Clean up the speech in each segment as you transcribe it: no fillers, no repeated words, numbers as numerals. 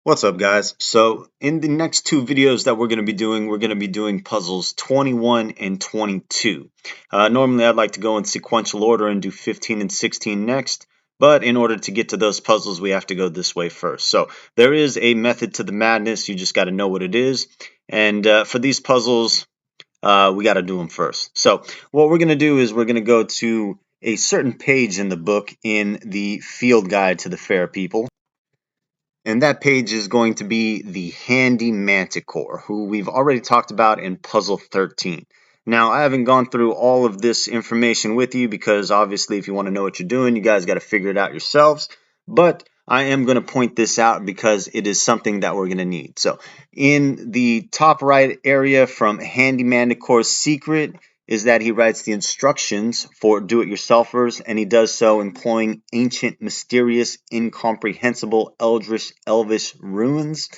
What's up, guys? So in the next two videos that we're going to be doing puzzles 21 and 22. Normally I'd like to go in sequential order and do 15 and 16 next, but in order to get to those puzzles we have to go this way first. So there is a method to the madness, you just got to know what it is. And for these puzzles, we got to do them first. So what we're going to do is we're going to go to a certain page in the book in the field guide to the fair people. And that page is going to be the Handy Manticore, who we've already talked about in Puzzle 13. Now, I haven't gone through all of this information with you because obviously if you want to know what you're doing, you guys got to figure it out yourselves. But I am going to point this out because it is something that we're going to need. So in the top right area from Handy Manticore's secret, is that he writes the instructions for do-it-yourselfers, and he does so employing ancient, mysterious, incomprehensible, eldritch, elvish runes.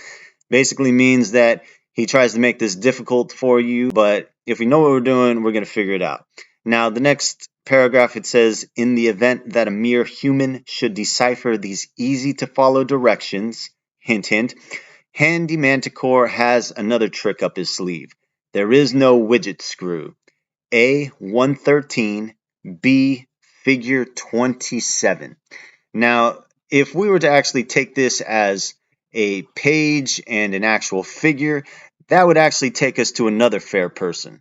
Basically means that he tries to make this difficult for you, but if we know what we're doing, we're going to figure it out. Now, the next paragraph, it says, in the event that a mere human should decipher these easy-to-follow directions, hint, hint, Handy Manticore has another trick up his sleeve. There is no widget screw. A 113, B figure 27. Now, if we were to actually take this as a page and an actual figure, that would actually take us to another fair person.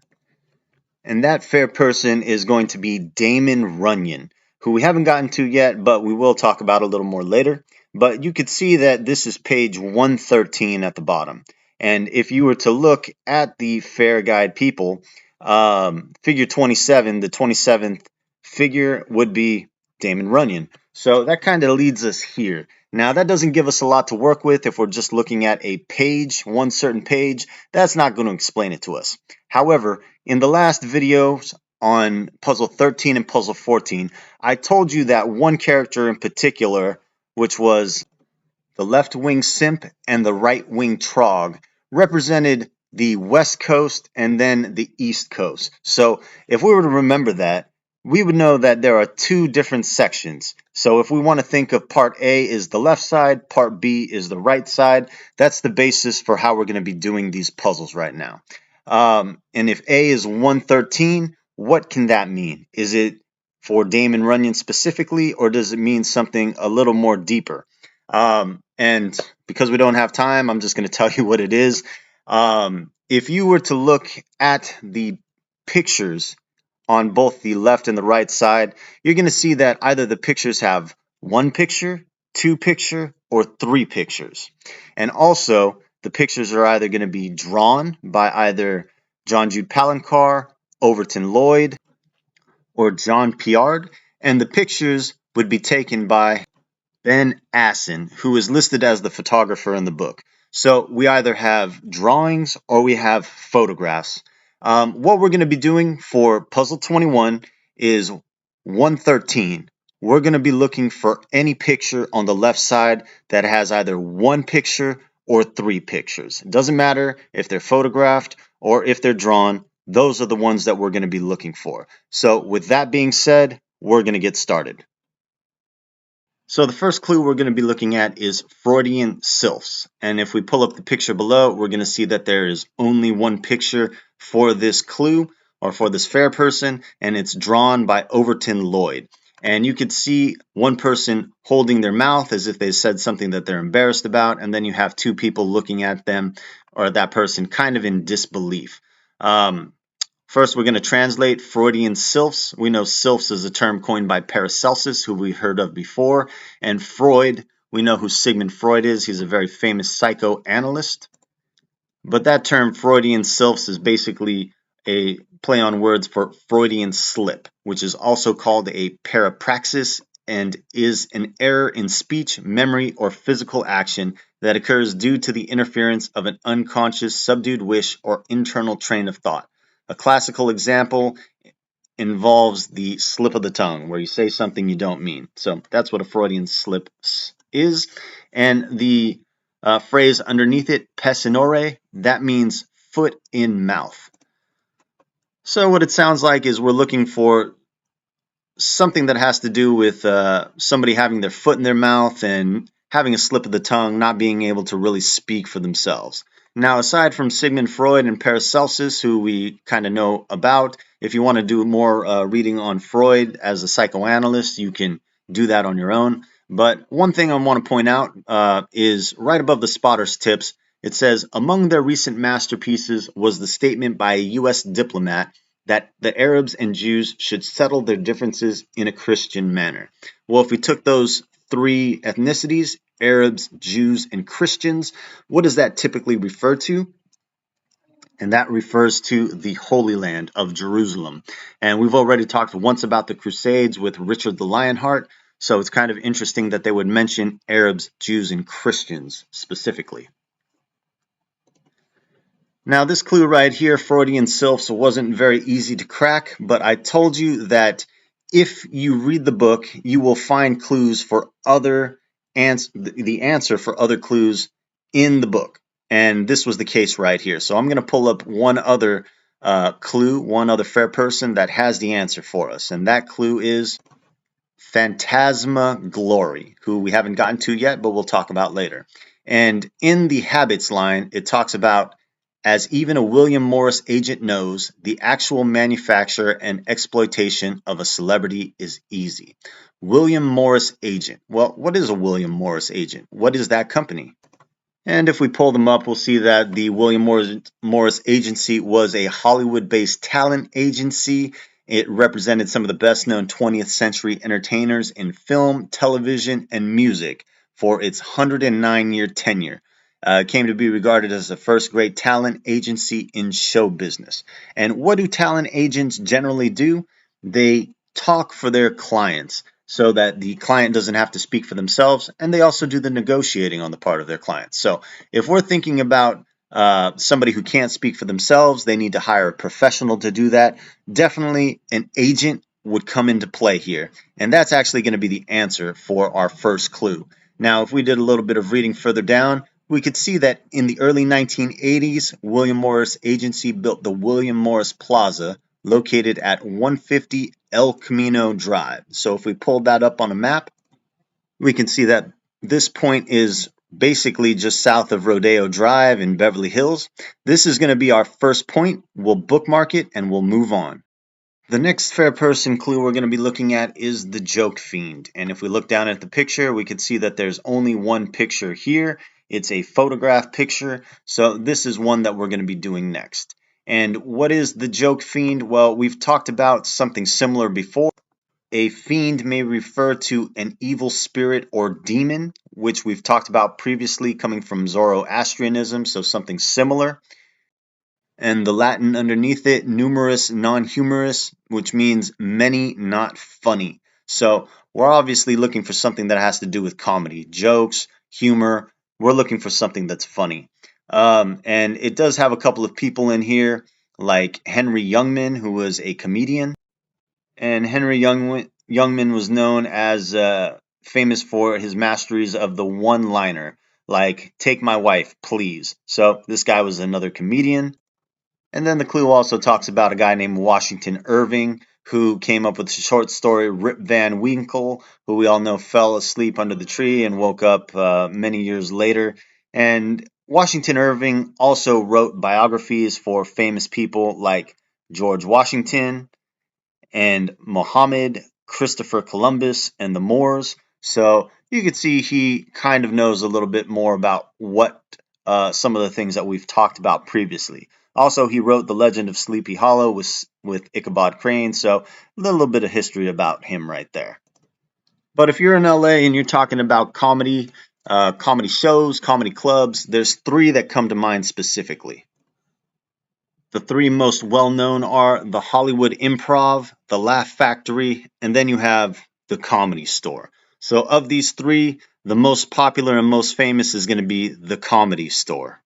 And that fair person is going to be Damon Runyon, who we haven't gotten to yet, but we will talk about a little more later. But you could see that this is page 113 at the bottom. And if you were to look at the fair guide people, figure 27, the 27th figure would be Damon Runyon. So that kind of leads us here. Now, that doesn't give us a lot to work with if we're just looking at a page, one certain page. That's not going to explain it to us. However, in the last videos on Puzzle 13 and Puzzle 14, I told you that one character in particular, which was the left wing simp and the right wing trog, represented the West Coast and then the East Coast. So if we were to remember that, we would know that there are two different sections. So if we want to think of part A is the left side, part B is the right side, that's the basis for how we're going to be doing these puzzles right now. And if A is 113, what can that mean? Is it for Damon Runyon specifically, or does it mean something a little more deeper? And because we don't have time, I'm just going to tell you what it is. If you were to look at the pictures on both the left and the right side, you're going to see that either the pictures have one picture, two picture, or three pictures. And also, the pictures are either going to be drawn by either John Jude Palancar, Overton Lloyd, or John Piard, and the pictures would be taken by Ben Assen, who is listed as the photographer in the book. So we either have drawings or we have photographs. What we're going to be doing for Puzzle 21 is 113. We're going to be looking for any picture on the left side that has either one picture or three pictures. It doesn't matter if they're photographed or if they're drawn. Those are the ones that we're going to be looking for. So with that being said, we're going to get started. So the first clue we're going to be looking at is Freudian sylphs. And if we pull up the picture below, we're going to see that there is only one picture for this clue or for this fair person, and it's drawn by Overton Lloyd. And you could see one person holding their mouth as if they said something that they're embarrassed about, and then you have two people looking at them or that person kind of in disbelief. First, we're going to translate Freudian sylphs. We know sylphs is a term coined by Paracelsus, who we've heard of before. And Freud, we know who Sigmund Freud is. He's a very famous psychoanalyst. But that term Freudian sylphs is basically a play on words for Freudian slip, which is also called a parapraxis and is an error in speech, memory, or physical action that occurs due to the interference of an unconscious, subdued wish or internal train of thought. A classical example involves the slip of the tongue, where you say something you don't mean. So that's what a Freudian slip is. And the phrase underneath it, pessinore, that means foot in mouth. So what it sounds like is we're looking for something that has to do with somebody having their foot in their mouth, and having a slip of the tongue, not being able to really speak for themselves. Now, aside from Sigmund Freud and Paracelsus, who we kind of know about, if you want to do more reading on Freud as a psychoanalyst, you can do that on your own. But one thing I want to point out is right above the spotter's tips, it says, among their recent masterpieces was the statement by a U.S. diplomat that the Arabs and Jews should settle their differences in a Christian manner. Well, if we took those three ethnicities, Arabs, Jews, and Christians, what does that typically refer to? And that refers to the Holy Land of Jerusalem. And we've already talked once about the Crusades with Richard the Lionheart, so it's kind of interesting that they would mention Arabs, Jews, and Christians specifically. Now, this clue right here, Freudian sylphs, wasn't very easy to crack, but I told you that if you read the book, you will find clues for the answer for other clues in the book. And this was the case right here. So I'm going to pull up one other clue, one other fair person that has the answer for us. And that clue is Phantasmagory, who we haven't gotten to yet, but we'll talk about later. And in the habits line, it talks about, as even a William Morris agent knows, the actual manufacture and exploitation of a celebrity is easy. William Morris agent. Well, what is a William Morris agent? What is that company? And if we pull them up, we'll see that the William Morris Agency was a Hollywood-based talent agency. It represented some of the best-known 20th century entertainers in film, television, and music for its 109-year tenure. It came to be regarded as the first great talent agency in show business. And what do talent agents generally do? They talk for their clients so that the client doesn't have to speak for themselves, and they also do the negotiating on the part of their clients. So if we're thinking about somebody who can't speak for themselves, they need to hire a professional to do that. Definitely an agent would come into play here, and that's actually going to be the answer for our first clue. Now, if we did a little bit of reading further down, we could see that in the early 1980s, William Morris Agency built the William Morris Plaza, located at 150 El Camino Drive. So if we pulled that up on a map, we can see that this point is basically just south of Rodeo Drive in Beverly Hills. This is going to be our first point. We'll bookmark it and we'll move on. The next fair person clue we're going to be looking at is the joke fiend. And if we look down at the picture, we can see that there's only one picture here. It's a photograph picture. So this is one that we're going to be doing next. And what is the joke fiend? Well, we've talked about something similar before. A fiend may refer to an evil spirit or demon, which we've talked about previously, coming from Zoroastrianism, so something similar. And the Latin underneath it, numerus non humorous, which means many, not funny. So we're obviously looking for something that has to do with comedy, jokes, humor. We're looking for something that's funny. And it does have a couple of people in here, like Henry Youngman, who was a comedian. And Henry Youngman was known as famous for his masteries of the one-liner, like "Take my wife, please." So this guy was another comedian. And then the clue also talks about a guy named Washington Irving, who came up with the short story Rip Van Winkle, who we all know fell asleep under the tree and woke up many years later. And Washington Irving also wrote biographies for famous people like George Washington and Mohammed, Christopher Columbus, and the Moors. So you can see he kind of knows a little bit more about what some of the things that we've talked about previously. Also, he wrote The Legend of Sleepy Hollow with Ichabod Crane, so a little bit of history about him right there. But if you're in LA and you're talking about comedy, comedy shows, comedy clubs, there's three that come to mind specifically. The three most well-known are the Hollywood Improv, the Laugh Factory, and then you have the Comedy Store. So of these three, the most popular and most famous is going to be the Comedy Store.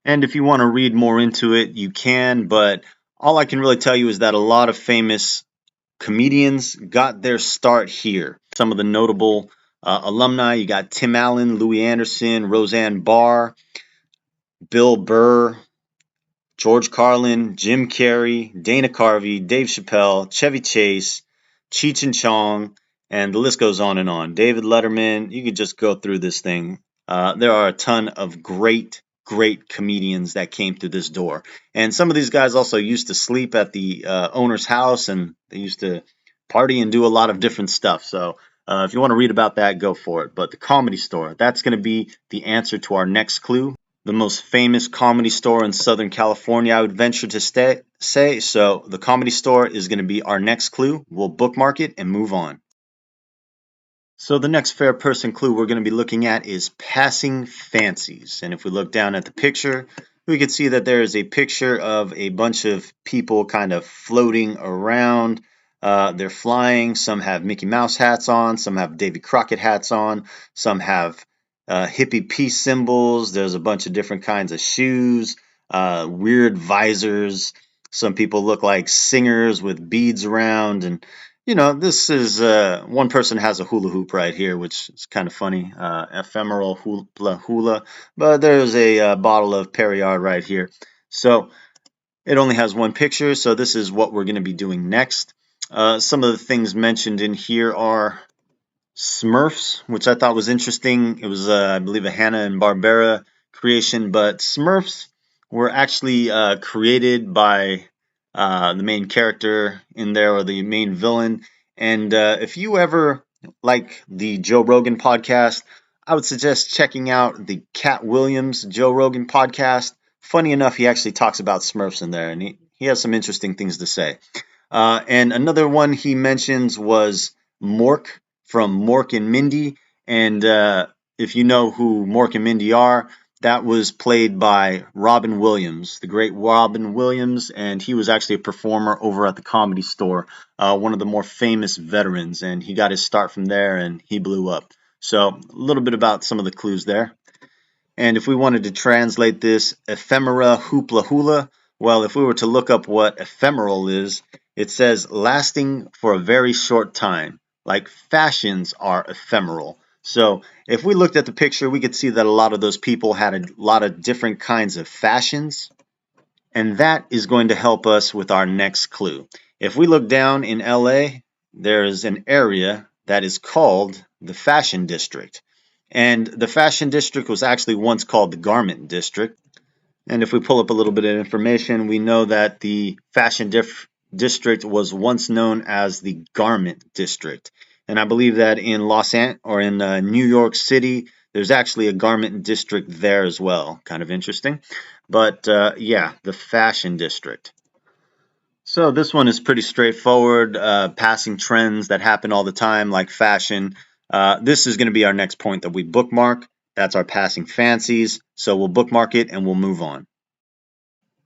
And if you want to read more into it, you can, but all I can really tell you is that a lot of famous comedians got their start here. Some of the notable alumni, you got Tim Allen, Louis Anderson, Roseanne Barr, Bill Burr, George Carlin, Jim Carrey, Dana Carvey, Dave Chappelle, Chevy Chase, Cheech and Chong, And the list goes on and on. David Letterman, you could just go through this thing. There are a ton of great comedians that came through this door. And some of these guys also used to sleep at the owner's house, and they used to party and do a lot of different stuff. So if you want to read about that, go for it. But the Comedy Store, that's going to be the answer to our next clue. The most famous comedy store in Southern California, I would venture to say. So the Comedy Store is going to be our next clue. We'll bookmark it and move on. So the next fair person clue we're going to be looking at is passing fancies. And if we look down at the picture, we can see that there is a picture of a bunch of people kind of floating around. They're flying. Some have Mickey Mouse hats on. Some have Davy Crockett hats on. Some have hippie peace symbols. There's a bunch of different kinds of shoes, weird visors. Some people look like singers with beads around, and this is one person has a hula hoop right here, which is kind of funny. Ephemeral hula. But there's a bottle of Perrier right here. So it only has one picture, so this is what we're going to be doing next. Some of the things mentioned in here are Smurfs, which I thought was interesting. It was, I believe, a Hanna and Barbera creation, but Smurfs were actually created by the main character in there, or the main villain. And if you ever like the Joe Rogan podcast, I would suggest checking out the Cat Williams Joe Rogan podcast. Funny enough, he actually talks about Smurfs in there, and he has some interesting things to say. And another one he mentions was Mork from Mork and Mindy. And if you know who Mork and Mindy are, that was played by Robin Williams, the great Robin Williams. And he was actually a performer over at the Comedy Store, one of the more famous veterans. And he got his start from there, and he blew up. So a little bit about some of the clues there. And if we wanted to translate this ephemera hoopla hula, well, if we were to look up what ephemeral is, it says lasting for a very short time, like fashions are ephemeral. So if we looked at the picture, we could see that a lot of those people had a lot of different kinds of fashions, and that is going to help us with our next clue. If we look down in LA, there is an area that is called the Fashion District. And the Fashion District was actually once called the Garment District. And if we pull up a little bit of information, we know that the District was once known as the Garment District. And I believe that in New York City, there's actually a Garment District there as well. Kind of interesting. But yeah, the Fashion District. So this one is pretty straightforward, passing trends that happen all the time, like fashion. This is going to be our next point that we bookmark. That's our passing fancies. So we'll bookmark it and we'll move on.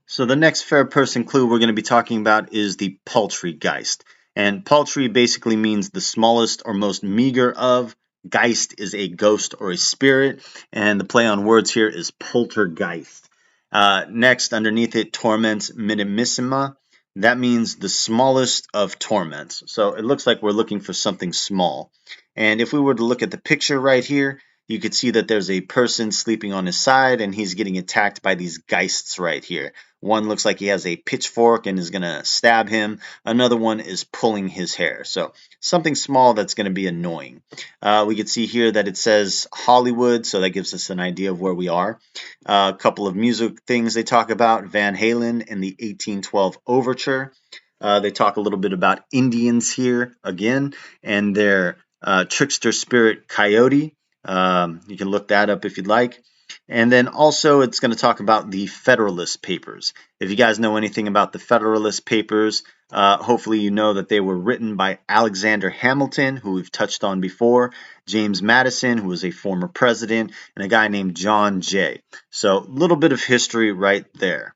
So the next fair person clue we're going to be talking about is the Paltrygeist. And paltry basically means the smallest or most meager of. Geist is a ghost or a spirit. And the play on words here is poltergeist. Next, underneath it, torments minimissima. That means the smallest of torments. So it looks like we're looking for something small. And if we were to look at the picture right here, you could see that there's a person sleeping on his side, and he's getting attacked by these geists right here. One looks like he has a pitchfork and is going to stab him. Another one is pulling his hair. So something small that's going to be annoying. We can see here that it says Hollywood, so that gives us an idea of where we are. A couple of music things they talk about, Van Halen and the 1812 Overture. They talk a little bit about Indians here again, and their trickster spirit coyote. You can look that up if you'd like. And then also it's going to talk about the Federalist Papers. If you guys know anything about the Federalist Papers, hopefully you know that they were written by Alexander Hamilton, who we've touched on before, James Madison, who was a former president, and a guy named John Jay. So a little bit of history right there.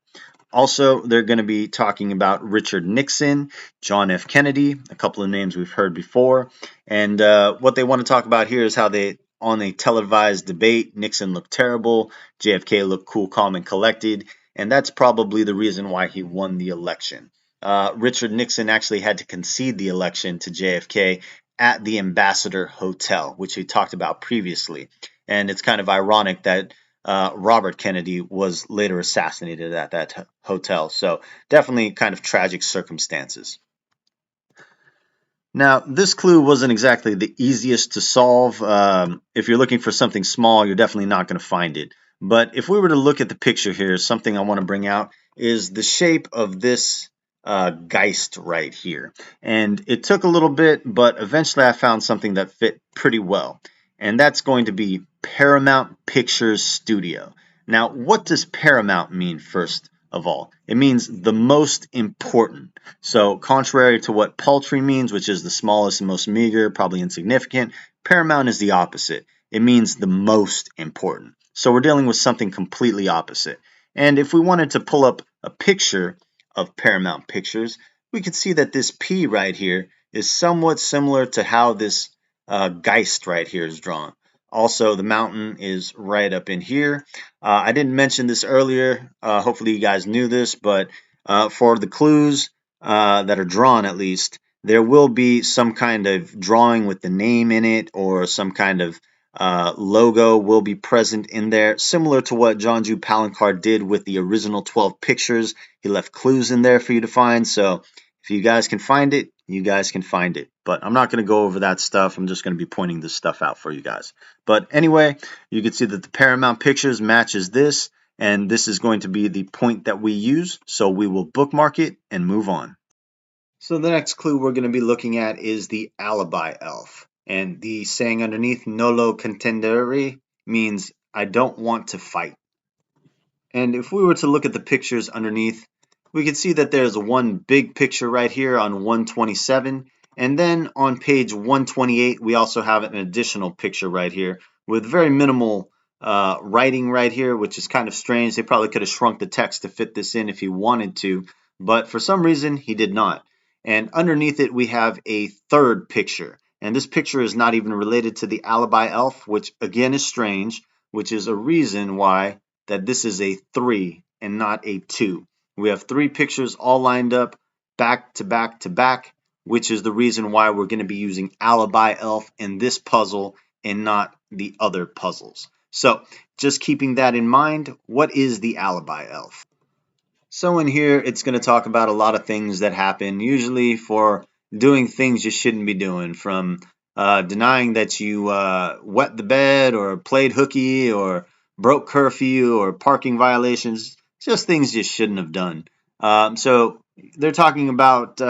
Also, they're going to be talking about Richard Nixon, John F. Kennedy, a couple of names we've heard before. And what they want to talk about here is how on a televised debate, Nixon looked terrible, JFK looked cool, calm, and collected. And that's probably the reason why he won the election. Richard Nixon actually had to concede the election to JFK at the Ambassador Hotel, which we talked about previously. And it's kind of ironic that Robert Kennedy was later assassinated at that hotel. So definitely kind of tragic circumstances. Now, this clue wasn't exactly the easiest to solve. If you're looking for something small, you're definitely not going to find it. But if we were to look at the picture here, something I want to bring out is the shape of this Geist right here. And it took a little bit, but eventually I found something that fit pretty well. And that's going to be Paramount Pictures Studio. Now, what does Paramount mean, first of all? It means the most important. So, contrary to what paltry means, which is the smallest and most meager, probably insignificant, paramount is the opposite. It means the most important. So, we're dealing with something completely opposite. And if we wanted to pull up a picture of Paramount Pictures, we could see that this P right here is somewhat similar to how this Geist right here is drawn. Also, the mountain is right up in here. I didn't mention this earlier. Hopefully, you guys knew this, but for the clues that are drawn, at least, there will be some kind of drawing with the name in it, or some kind of logo will be present in there, similar to what John Jew Palancar did with the original 12 pictures. He left clues in there for you to find. So if you guys can find it, you guys can find it. But I'm not going to go over that stuff. I'm just going to be pointing this stuff out for you guys. But anyway, you can see that the Paramount Pictures matches this, and this is going to be the point that we use. So we will bookmark it and move on. So the next clue we're going to be looking at is the alibi elf. And the saying underneath, "Nolo contendere," means I don't want to fight. And if we were to look at the pictures underneath, we can see that there's one big picture right here on 127. And then on page 128, we also have an additional picture right here with very minimal writing right here, which is kind of strange. They probably could have shrunk the text to fit this in if he wanted to, but for some reason, he did not. And underneath it, we have a third picture. And this picture is not even related to the alibi elf, which again is strange, which is a reason why that this is a 3 and not a 2. We have 3 pictures all lined up back to back to back, which is the reason why we're going to be using alibi elf in this puzzle and not the other puzzles. So just keeping that in mind, what is the alibi elf? So in here, it's going to talk about a lot of things that happen, usually for doing things you shouldn't be doing, from denying that you wet the bed or played hooky or broke curfew or parking violations, just things you shouldn't have done. So they're talking about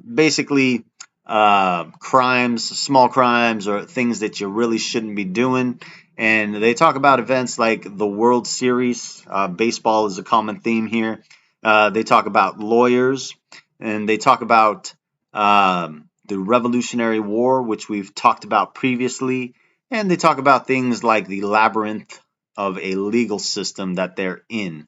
basically crimes, small crimes, or things that you really shouldn't be doing. And they talk about events like the World Series. Baseball is a common theme here. They talk about lawyers, and they talk about the Revolutionary War, which we've talked about previously, and they talk about things like the labyrinth of a legal system that they're in.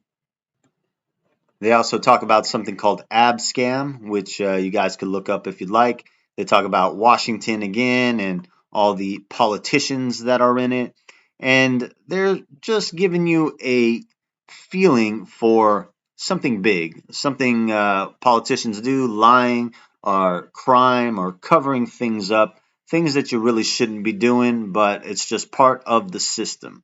They also talk about something called Abscam, which you guys could look up if you'd like. They talk about Washington again and all the politicians that are in it. And they're just giving you a feeling for something big, something politicians do, lying or crime or covering things up, things that you really shouldn't be doing, but it's just part of the system.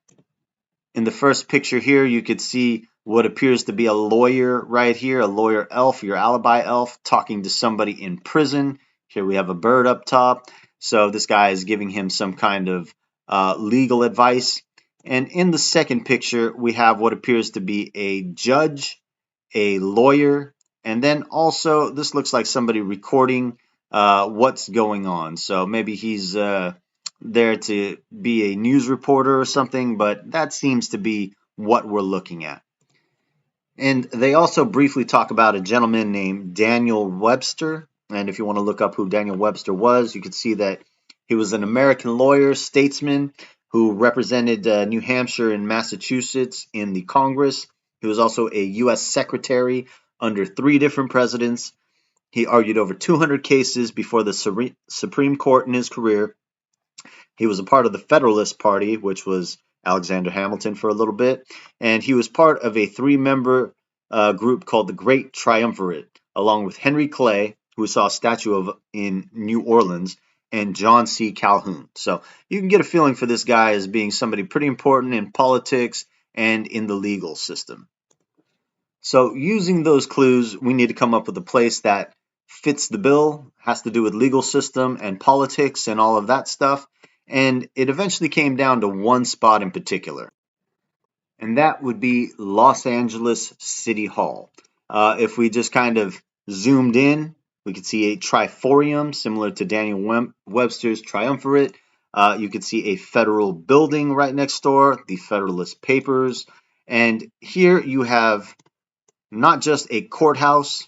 In the first picture here, you could see what appears to be a lawyer right here, a lawyer elf, your alibi elf, talking to somebody in prison. Here we have a bird up top. So this guy is giving him some kind of legal advice. And in the second picture, we have what appears to be a judge, a lawyer, and then also this looks like somebody recording what's going on. So maybe he's there to be a news reporter or something, but that seems to be what we're looking at. And they also briefly talk about a gentleman named Daniel Webster. And if you want to look up who Daniel Webster was, you can see that he was an American lawyer, statesman who represented New Hampshire and Massachusetts in the Congress. He was also a U.S. secretary under 3 different presidents. He argued over 200 cases before the Supreme Court in his career. He was a part of the Federalist Party, which was Alexander Hamilton for a little bit, and he was part of a 3-member group called the Great Triumvirate, along with Henry Clay, who saw a statue of in New Orleans, and John C. Calhoun. So you can get a feeling for this guy as being somebody pretty important in politics and in the legal system. So using those clues, we need to come up with a place that fits the bill, has to do with legal system and politics and all of that stuff. And it eventually came down to one spot in particular, and that would be Los Angeles City Hall. If we just kind of zoomed in, we could see a triforium similar to Daniel Webster's triumvirate. You could see a federal building right next door, the Federalist Papers. And here you have not just a courthouse,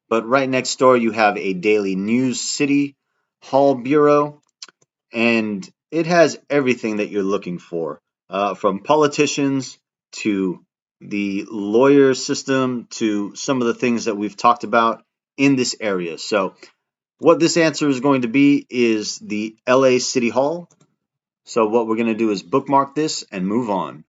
but right next door you have a daily news city hall bureau, and it has everything that you're looking for, from politicians to the lawyer system to some of the things that we've talked about in this area. So what this answer is going to be is the LA City Hall. So what we're going to do is bookmark this and move on.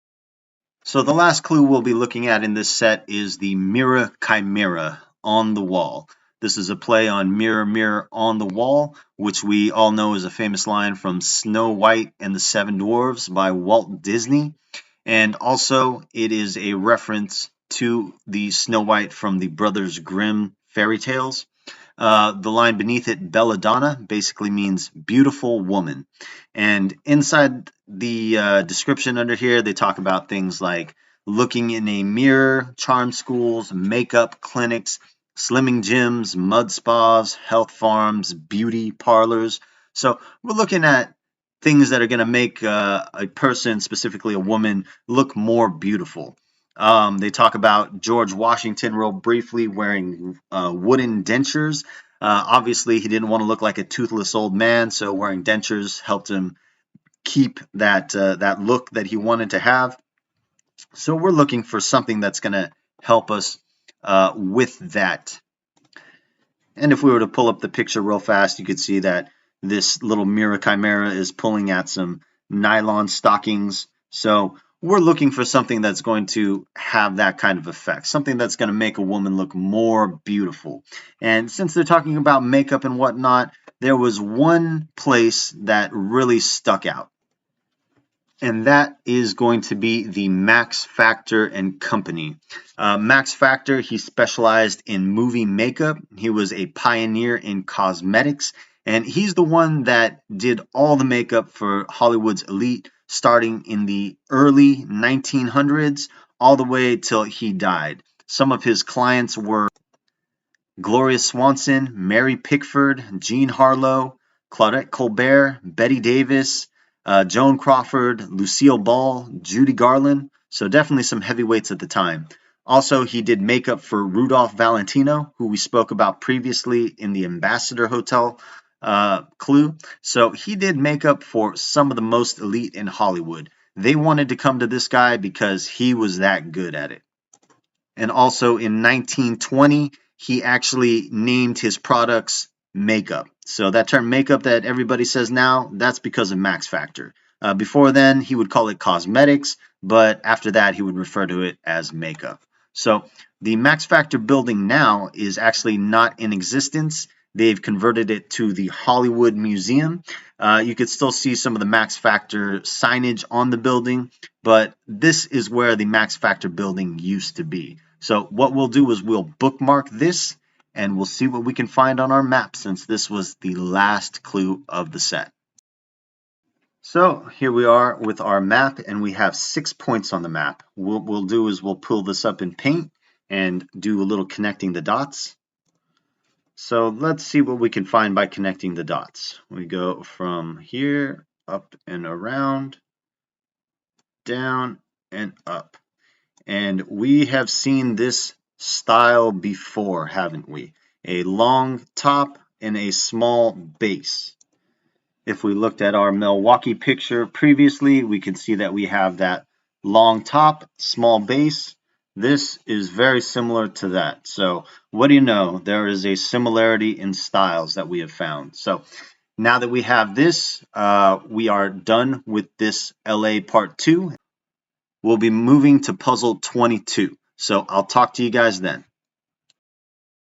So the last clue we'll be looking at in this set is the mirror chimera on the wall. This is a play on Mirror, Mirror on the Wall, which we all know is a famous line from Snow White and the Seven Dwarfs by Walt Disney. And also it is a reference to the Snow White from the Brothers Grimm fairy tales. The line beneath it, belladonna, basically means beautiful woman. And inside the description under here, they talk about things like looking in a mirror, charm schools, makeup clinics, slimming gyms, mud spas, health farms, beauty parlors. So we're looking at things that are going to make a person, specifically a woman, look more beautiful. They talk about George Washington real briefly wearing wooden dentures. Obviously, he didn't want to look like a toothless old man, so wearing dentures helped him keep that look that he wanted to have. So we're looking for something that's going to help us with that. And if we were to pull up the picture real fast, you could see that this little mirror chimera is pulling at some nylon stockings. So we're looking for something that's going to have that kind of effect, something that's going to make a woman look more beautiful. And since they're talking about makeup and whatnot, there was one place that really stuck out. And that is going to be the Max Factor and Company. Max Factor, he specialized in movie makeup. He was a pioneer in cosmetics, and he's the one that did all the makeup for Hollywood's elite, starting in the early 1900s all the way till he died. Some of his clients were Gloria Swanson, Mary Pickford, Jean Harlow, Claudette Colbert, Betty Davis, Joan Crawford, Lucille Ball, Judy Garland. So definitely some heavyweights at the time. Also, he did makeup for Rudolph Valentino, who we spoke about previously in the Ambassador Hotel clue. So he did makeup for some of the most elite in Hollywood. They wanted to come to this guy because he was that good at it. And also in 1920, he actually named his products makeup. So that term makeup that everybody says now, that's because of Max Factor. Before then, he would call it cosmetics, but after that, he would refer to it as makeup. So the Max Factor building now is actually not in existence. They've converted it to the Hollywood Museum. You could still see some of the Max Factor signage on the building, but this is where the Max Factor building used to be. So what we'll do is we'll bookmark this and we'll see what we can find on our map, since this was the last clue of the set. So here we are with our map, and we have 6 points on the map. What we'll do is we'll pull this up in Paint and do a little connecting the dots. So let's see what we can find by connecting the dots. We go from here up and around, down and up. And we have seen this style before, haven't we? A long top and a small base. If we looked at our Milwaukee picture previously, we can see that we have that long top, small base. This is very similar to that. So what do you know? There is a similarity in styles that we have found. So now that we have this, we are done with this LA part 2. We'll be moving to puzzle 22. So I'll talk to you guys then.